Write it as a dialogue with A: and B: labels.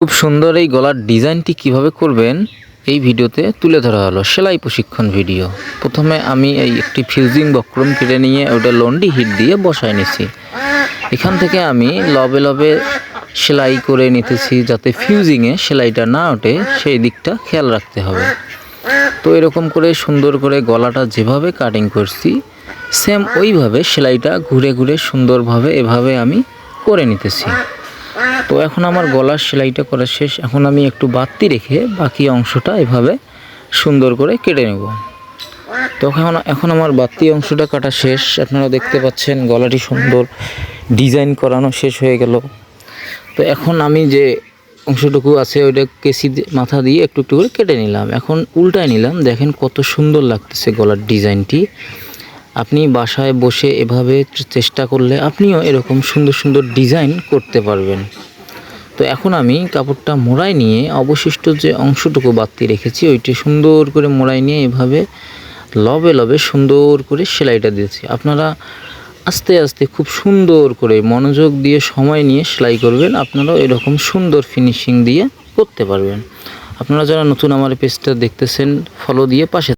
A: খুব সুন্দর এই গলার ডিজাইনটি কিভাবে করবেন এই ভিডিওতে তুলে ধরা হলো সেলাই প্রশিক্ষণ ভিডিও। প্রথমে আমি এই একটি ফিউজিং বক্রম কেটে নিয়ে ওটা লন্ডি হিট দিয়ে বসায় নিছি। এখান থেকে আমি লবে লবে সেলাই করে নিতেছি যাতে ফিউজিংয়ে সেলাইটা না ওঠে, সেই দিকটা খেয়াল রাখতে হবে। তো এরকম করে সুন্দর করে গলাটা যেভাবে কাটিং করছি সেম ওইভাবে সেলাইটা ঘুরে ঘুরে সুন্দরভাবে এভাবে আমি করে নিতেছি। তো এখন আমার গলার সেলাইটা করা শেষ। এখন আমি একটু বাড়তি রেখে বাকি অংশটা এভাবে সুন্দর করে কেটে নেব। তো এখন আমার বাড়তি অংশটা কাটা শেষ। আপনারা দেখতে পাচ্ছেন গলাটি সুন্দর ডিজাইন করানো শেষ হয়ে গেল। তো এখন আমি যে অংশটুকু আছে ওইটা কেসি মাথা দিয়ে একটু একটু করে কেটে নিলাম। এখন উল্টায় নিলাম, দেখেন কত সুন্দর লাগতেছে গলার ডিজাইনটি। আপনি বাসায় বসে এভাবে চেষ্টা করলে আপনিও এরকম সুন্দর সুন্দর ডিজাইন করতে পারবেন। তো এখন আমি কাপড়টা মোড়ায় নিয়ে অবশিষ্ট যে অংশটুকু বাড়তি রেখেছি ওইটি সুন্দর করে মোড়ায় নিয়ে এভাবে লবে লবে সুন্দর করে সেলাইটা দিয়েছি। আপনারা আস্তে আস্তে খুব সুন্দর করে মনোযোগ দিয়ে সময় নিয়ে সেলাই করবেন, আপনারাও এরকম সুন্দর ফিনিশিং দিয়ে করতে পারবেন। আপনারা যারা নতুন আমার পেজটা দেখতেছেন ফলো দিয়ে পাশে